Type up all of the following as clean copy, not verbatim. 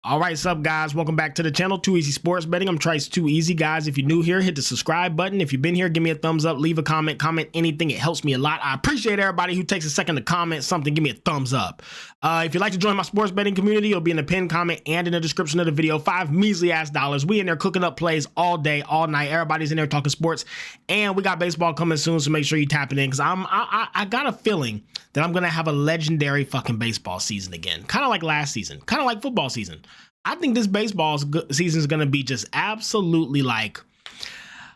All right, sup guys, welcome back to the channel, Too Easy Sports Betting. I'm Trice Too Easy. Guys, if you're new here, hit the subscribe button. If you've been here, give me a thumbs up, leave a comment anything. It helps me a lot. I appreciate everybody who takes a second to comment something. Give me a thumbs up. If you'd like to join my sports betting community, it'll be in the pinned comment and in the description of the video. $5 measly ass dollars. We in there cooking up plays all day, all night. Everybody's in there talking sports, and we got baseball coming soon, so make sure you tap it in, because I got a feeling that I'm gonna have a legendary fucking baseball season again, kind of like last season, kind of like football season. I think this baseball season is going to be just absolutely like,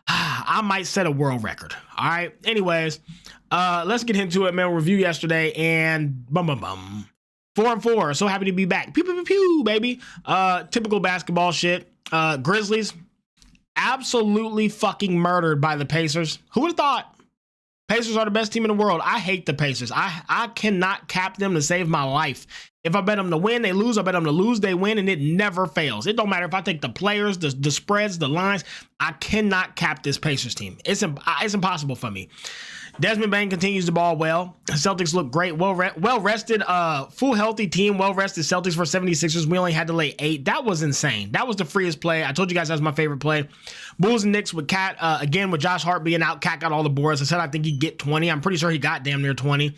I might set a world record. All right. Anyways, let's get into it, man. Review yesterday and 4-4. So happy to be back. Pew, pew, pew, pew, baby. Typical basketball shit. Grizzlies absolutely fucking murdered by the Pacers. Who would have thought? Pacers are the best team in the world. I hate the Pacers. I cannot cap them to save my life. If I bet them to win, they lose. I bet them to lose, they win, and it never fails. It don't matter if I take the players, the spreads, the lines. I cannot cap this Pacers team. It's impossible for me. Desmond Bain continues the ball well. Celtics look great. Well rested, full healthy team. Well rested Celtics for 76ers. We only had to lay 8. That was insane. That was the freest play. I told you guys that was my favorite play. Bulls and Knicks with Cat, again, with Josh Hart being out. Cat got all the boards. I said I think he'd get 20. I'm pretty sure he got damn near 20.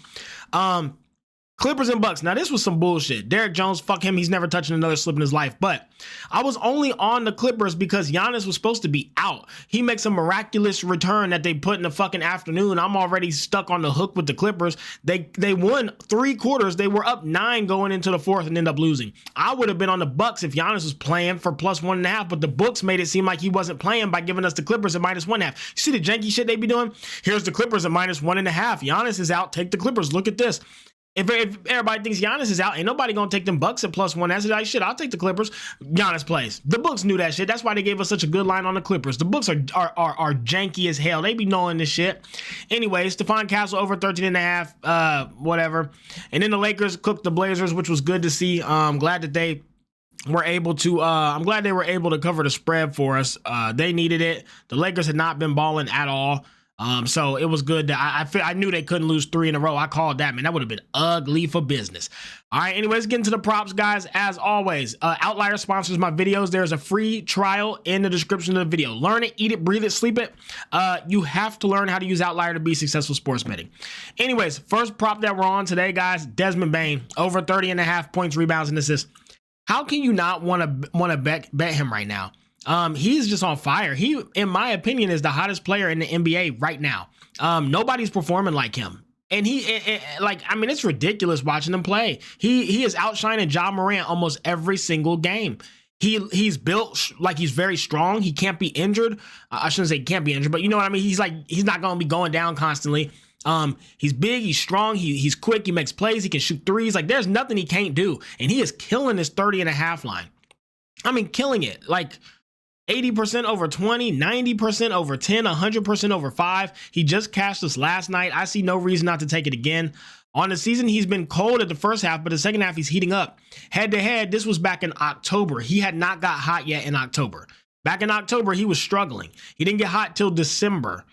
Clippers and Bucks. Now, this was some bullshit. Derrick Jones, fuck him. He's never touching another slip in his life. But I was only on the Clippers because Giannis was supposed to be out. He makes a miraculous return that they put in the fucking afternoon. I'm already stuck on the hook with the Clippers. They won 3 quarters. They were up 9 going into the 4th and ended up losing. I would have been on the Bucks if Giannis was playing for +1.5, but the books made it seem like he wasn't playing by giving us the Clippers at -1.5. You see the janky shit they be doing? Here's the Clippers at -1.5. Giannis is out. Take the Clippers. Look at this. If everybody thinks Giannis is out, ain't nobody gonna take them Bucks at +1. That's like shit. I'll take the Clippers. Giannis plays. The books knew that shit. That's why they gave us such a good line on the Clippers. The books are janky as hell. They be knowing this shit. Anyway, Stephon Castle over 13.5. Whatever. And then the Lakers cooked the Blazers, which was good to see. I'm glad that they were able to. I'm glad they were able to cover the spread for us. They needed it. The Lakers had not been balling at all. So it was good that I knew they couldn't lose 3 in a row. I called that, man. That would have been ugly for business. All right. Anyways, get into the props, guys. As always, Outlier sponsors my videos. There's a free trial in the description of the video. Learn it, eat it, breathe it, sleep it. You have to learn how to use Outlier to be successful sports betting. Anyways, first prop that we're on today, guys, Desmond Bain, over 30.5 points, rebounds, and assists. How can you not want to bet him right now? He's just on fire. He, in my opinion, is the hottest player in the NBA right now. Nobody's performing like him. And it's ridiculous watching him play. He is outshining Ja Morant almost every single game. He's built like he's very strong. He can't be injured. I shouldn't say can't be injured, but you know what I mean? He's not going to be going down constantly. He's big, he's strong, he's quick, he makes plays, he can shoot threes. Like, there's nothing he can't do. And he is killing this 30.5 line. I mean, killing it. Like, 80% over 20, 90% over 10, 100% over 5. He just cashed us last night. I see no reason not to take it again. On the season, he's been cold at the first half, but the second half, he's heating up. Head-to-head, this was back in October. He had not got hot yet in October. Back in October, he was struggling. He didn't get hot till December.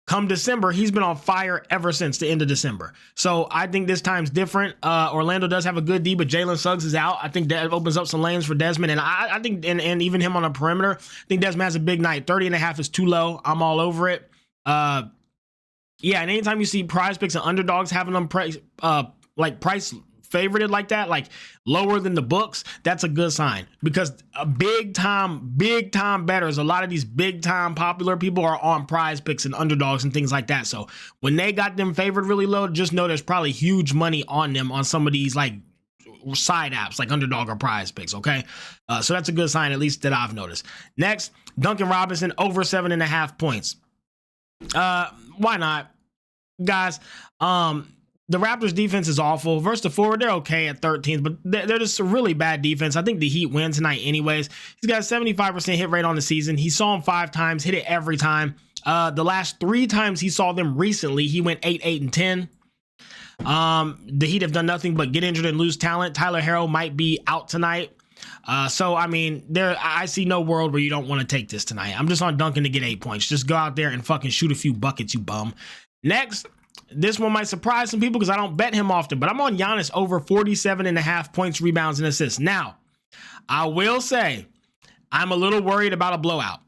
Come December, he's been on fire ever since the end of December. So I think this time's different. Orlando does have a good D, but Jalen Suggs is out. I think that opens up some lanes for Desmond. And I think, and even him on the perimeter, I think Desmond has a big night. 30.5 is too low. I'm all over it. Yeah, and anytime you see prize picks and underdogs having them price favorited like that, like lower than the books, that's a good sign, because big time bettors, a lot of these big time popular people are on prize picks and underdogs and things like that. So when they got them favored really low, just know there's probably huge money on them on some of these like side apps like underdog or prize picks. Okay. So that's a good sign, at least that I've noticed. Next, Duncan Robinson over 7.5 points. Why not, guys? The Raptors defense is awful. Versus the forward, they're okay at 13th, but they're just a really bad defense. I think the Heat win tonight anyways. He's got a 75% hit rate on the season. He saw him 5 times, hit it every time. The last 3 times he saw them recently, he went 8, 8, and 10. The Heat have done nothing but get injured and lose talent. Tyler Herro might be out tonight. So, I mean, I see no world where you don't want to take this tonight. I'm just on Duncan to get 8 points. Just go out there and fucking shoot a few buckets, you bum. Next, this one might surprise some people because I don't bet him often, but I'm on Giannis over 47.5 points, rebounds, and assists. Now, I will say I'm a little worried about a blowout.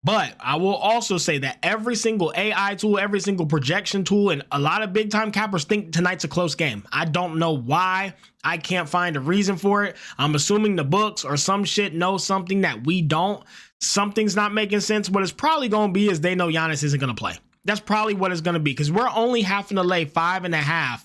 But I will also say that every single AI tool, every single projection tool, and a lot of big time cappers think tonight's a close game. I don't know why. I can't find a reason for it. I'm assuming the books or some shit know something that we don't. Something's not making sense. What it's probably going to be is they know Giannis isn't going to play. That's probably what it's going to be, because we're only having to lay 5.5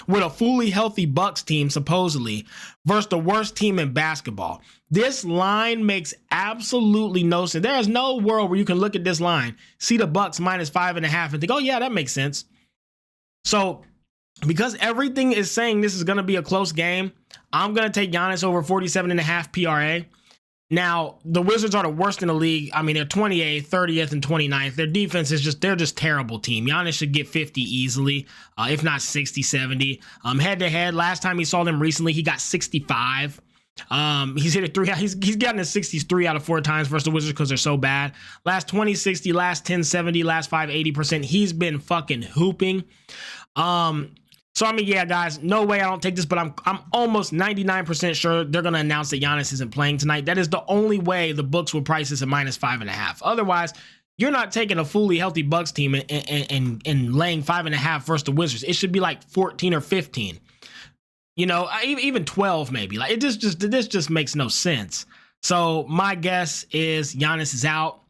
with a fully healthy Bucks team, supposedly, versus the worst team in basketball. This line makes absolutely no sense. There is no world where you can look at this line, see the Bucks minus 5.5 and think, oh yeah, that makes sense. So because everything is saying this is going to be a close game, I'm going to take Giannis over 47.5 PRA. Now, the Wizards are the worst in the league. I mean, they're 28th, 30th, and 29th. Their defense is they're just terrible team. Giannis should get 50 easily, if not 60, 70. Head to head, last time he saw them recently, he got 65. He's hit it three. He's gotten his 60s 3 out of 4 times versus the Wizards because they're so bad. Last 20, 60, last 10, 70, last 5, 80%. He's been fucking hooping. So, I mean, yeah, guys, no way I don't take this, but I'm almost 99% sure they're going to announce that Giannis isn't playing tonight. That is the only way the books will price this at minus 5.5. Otherwise, you're not taking a fully healthy Bucks team and laying 5.5 versus the Wizards. It should be like 14 or 15. You know, even 12 maybe. Like this just makes no sense. So my guess is Giannis is out.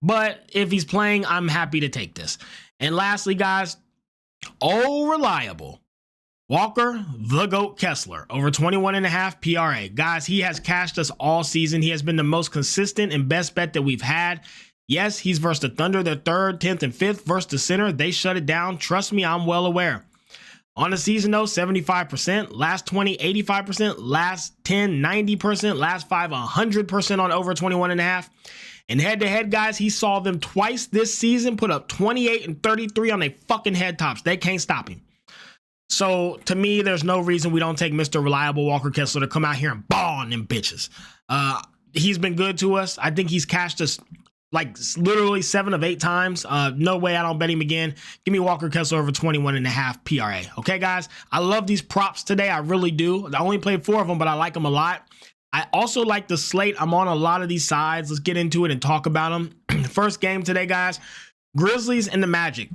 But if he's playing, I'm happy to take this. And lastly, guys, reliable Walker the GOAT Kessler over 21.5 PRA. Guys, he has cashed us all season. He has been the most consistent and best bet that we've had. Yes, he's versus the Thunder. They're 3rd, 10th, and 5th versus the center. They shut it down. Trust me, I'm well aware. On the season, though, 75%. Last 20, 85%. Last 10, 90%. Last 5, 100% on over 21.5. And head-to-head, guys, he saw them twice this season put up 28 and 33 on their fucking head tops. They can't stop him. So, to me, there's no reason we don't take Mr. Reliable Walker Kessler to come out here and ball on them bitches. He's been good to us. I think he's cashed us like literally 7 of 8 times. No way I don't bet him again. Give me Walker Kessler over 21.5 PRA. Okay, guys? I love these props today. I really do. I only played 4 of them, but I like them a lot. I also like the slate. I'm on a lot of these sides. Let's get into it and talk about them. First game today, guys. Grizzlies and the Magic.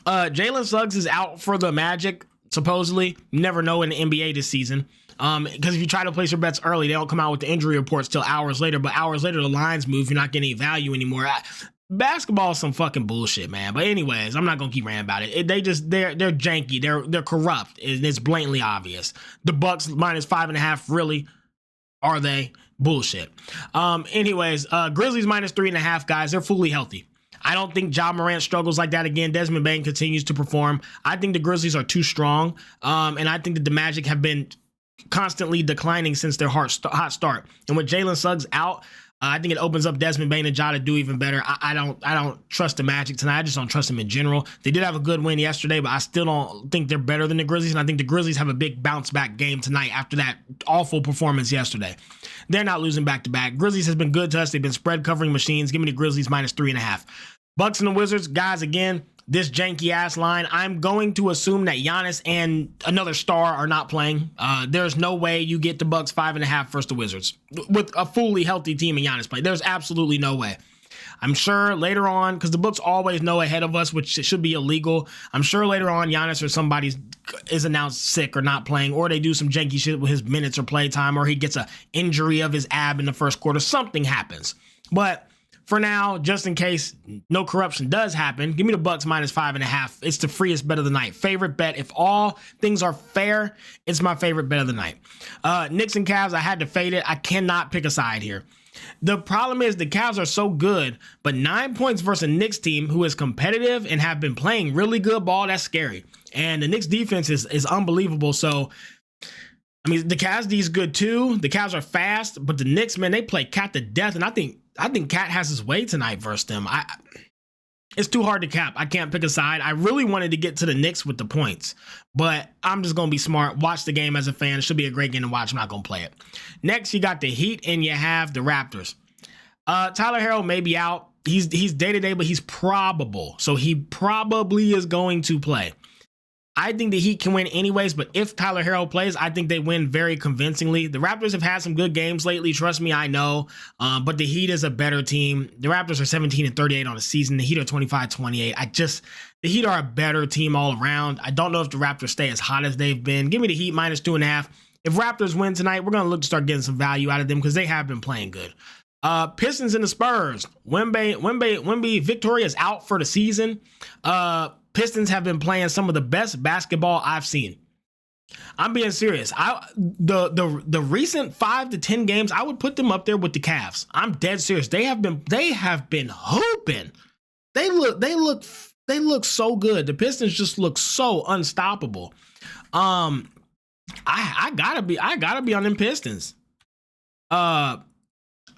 Jalen Suggs is out for the Magic, supposedly. You never know in the NBA this season. Because if you try to place your bets early, they don't come out with the injury reports till hours later. But hours later, the lines move. You're not getting any value anymore. Basketball is some fucking bullshit, man. But anyways, I'm not gonna keep ranting about it. They're janky. They're corrupt. And it's blatantly obvious. The Bucks minus 5.5. Really, are they? Bullshit. Anyways, Grizzlies minus 3.5. Guys, they're fully healthy. I don't think Ja Morant struggles like that again. Desmond Bane continues to perform. I think the Grizzlies are too strong. And I think that the Magic have been constantly declining since their hot start. And with Jalen Suggs out, I think it opens up Desmond Bane and Ja to do even better. I don't trust the Magic tonight. I just don't trust them in general. They did have a good win yesterday, but I still don't think they're better than the Grizzlies. And I think the Grizzlies have a big bounce back game tonight after that awful performance yesterday. They're not losing back to back. Grizzlies has been good to us. They've been spread covering machines. Give me the Grizzlies minus 3.5. Bucks and the Wizards, guys, again, this janky ass line. I'm going to assume that Giannis and another star are not playing. There's no way you get the Bucks 5.5 versus the Wizards with a fully healthy team and Giannis play. There's absolutely no way. I'm sure later on, because the books always know ahead of us, which should be illegal. I'm sure later on Giannis or somebody is announced sick or not playing, or they do some janky shit with his minutes or play time, or he gets an injury of his ab in the first quarter. Something happens. But for now, just in case no corruption does happen, give me the Bucks minus 5.5. It's the freest bet of the night. Favorite bet. If all things are fair, it's my favorite bet of the night. Knicks and Cavs, I had to fade it. I cannot pick a side here. The problem is the Cavs are so good, but 9 points versus a Knicks team who is competitive and have been playing really good ball, that's scary. And the Knicks defense is unbelievable. So, I mean, the Cavs D is good too. The Cavs are fast, but the Knicks, man, they play Cat to death. And I think Cat has his way tonight versus them. It's too hard to cap. I can't pick a side. I really wanted to get to the Knicks with the points, but I'm just going to be smart. Watch the game as a fan. It should be a great game to watch. I'm not going to play it. Next, you got the Heat and you have the Raptors. Tyler Herro may be out. He's day-to-day, but he's probable. So he probably is going to play. I think the Heat can win anyways, but if Tyler Herro plays, I think they win very convincingly. The Raptors have had some good games lately. Trust me, I know. But the Heat is a better team. The Raptors are 17-38 on the season. The Heat are 25-28. The Heat are a better team all around. I don't know if the Raptors stay as hot as they've been. Give me the Heat -2.5. If Raptors win tonight, we're going to look to start getting some value out of them because they have been playing good. Pistons and the Spurs. Wemby Victoria is out for the season. Pistons have been playing some of the best basketball I've seen. I'm being serious. The recent 5 to 10 games, I would put them up there with the Cavs. I'm dead serious. They have been hooping. They look so good. The Pistons just look so unstoppable. I gotta be on them Pistons.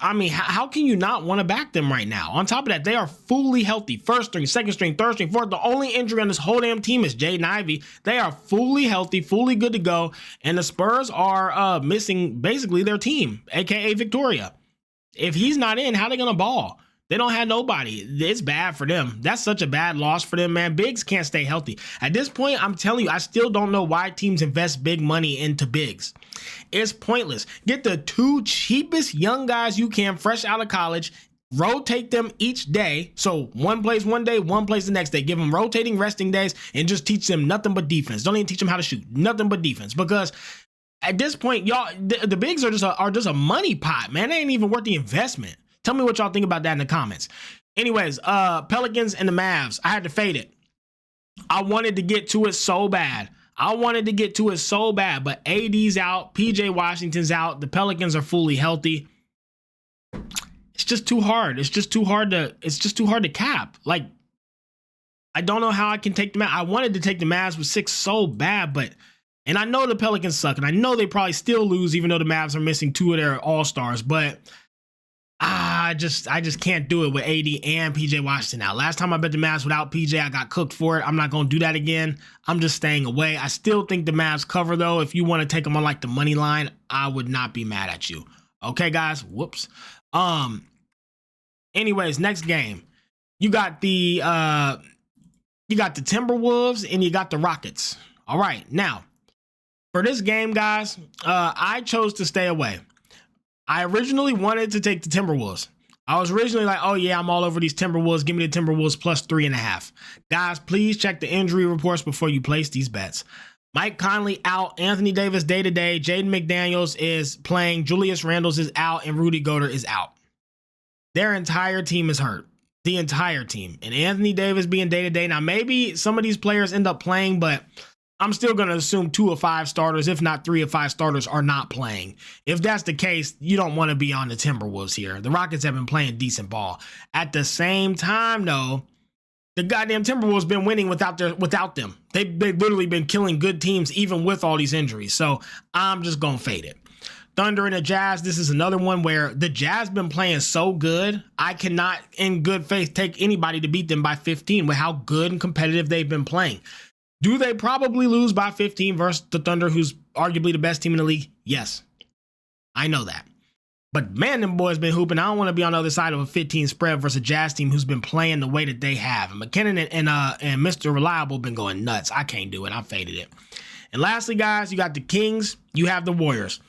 I mean, how can you not want to back them right now? On top of that, they are fully healthy. First string, second string, third string, fourth. The only injury on this whole damn team is Jaden Ivey. They are fully healthy, fully good to go. And the Spurs are missing basically their team, aka Victoria. If he's not in, how are they gonna ball? They don't have nobody. It's bad for them. That's such a bad loss for them, man. Bigs can't stay healthy. At this point, I'm telling you, I still don't know why teams invest big money into bigs. It's pointless. Get the 2 cheapest young guys you can fresh out of college, rotate them each day. So one plays one day, one plays the next day. Give them rotating resting days and just teach them nothing but defense. Don't even teach them how to shoot. Nothing but defense. Because at this point, y'all, the bigs are just a money pot, man. They ain't even worth the investment. Tell me what y'all think about that in the comments. Anyways, Pelicans and the Mavs. I had to fade it. I wanted to get to it so bad. But AD's out. PJ Washington's out. The Pelicans are fully healthy. It's just too hard. It's just too hard to cap. Like, I don't know how I can take the Mavs. I wanted to take the Mavs with 6 so bad, and I know the Pelicans suck, and I know they probably still lose, even though the Mavs are missing 2 of their all-stars, but I just can't do it with AD and PJ Washington now. Last time I bet the Mavs without PJ, I got cooked for it. I'm not going to do that again. I'm just staying away. I still think the Mavs cover, though. If you want to take them on like the money line, I would not be mad at you. Okay, guys? Whoops. Anyways, next game. You got the Timberwolves and you got the Rockets. All right. Now, for this game, guys, I chose to stay away. I originally wanted to take the Timberwolves. I was originally like, oh yeah, I'm all over these Timberwolves. Give me the Timberwolves +3.5. Guys, please check the injury reports before you place these bets. Mike Conley out. Anthony Davis day-to-day. Jaden McDaniels is playing. Julius Randle is out. And Rudy Gobert is out. Their entire team is hurt. The entire team. And Anthony Davis being day-to-day. Now, maybe some of these players end up playing, but I'm still going to assume 2 of 5 starters, if not 3 of 5 starters, are not playing. If that's the case, you don't want to be on the Timberwolves here. The Rockets have been playing decent ball. At the same time, though, the goddamn Timberwolves been winning without them. They've literally been killing good teams even with all these injuries. So I'm just going to fade it. Thunder and the Jazz, this is another one where the Jazz been playing so good, I cannot in good faith take anybody to beat them by 15 with how good and competitive they've been playing. Do they probably lose by 15 versus the Thunder, who's arguably the best team in the league? Yes, I know that. But man, them boys been hooping. I don't want to be on the other side of a 15 spread versus a Jazz team who's been playing the way that they have. And McKinnon and Mr. Reliable been going nuts. I can't do it. I faded it. And lastly, guys, you got the Kings. You have the Warriors.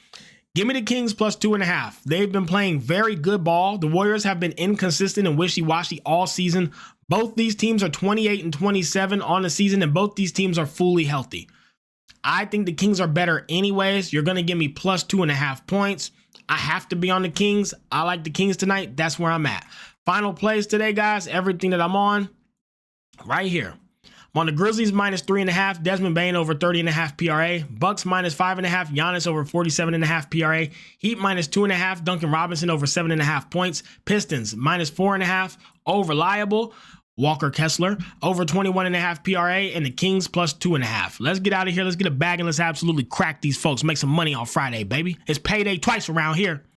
Give me the Kings +2.5. They've been playing very good ball. The Warriors have been inconsistent and wishy-washy all season. Both these teams are 28-27 on the season, and both these teams are fully healthy. I think the Kings are better anyways. You're going to give me +2.5 points. I have to be on the Kings. I like the Kings tonight. That's where I'm at. Final plays today, guys. Everything that I'm on right here. I'm on the Grizzlies -3.5. Desmond Bane over 30.5 PRA. Bucks -5.5. Giannis over 47.5 PRA. Heat -2.5. Duncan Robinson over 7.5 points. Pistons -4.5. Over Reliable. Walker Kessler over 21.5 PRA. And the Kings +2.5. Let's get out of here. Let's get a bag and let's absolutely crack these folks. Make some money on Friday, baby. It's payday twice around here.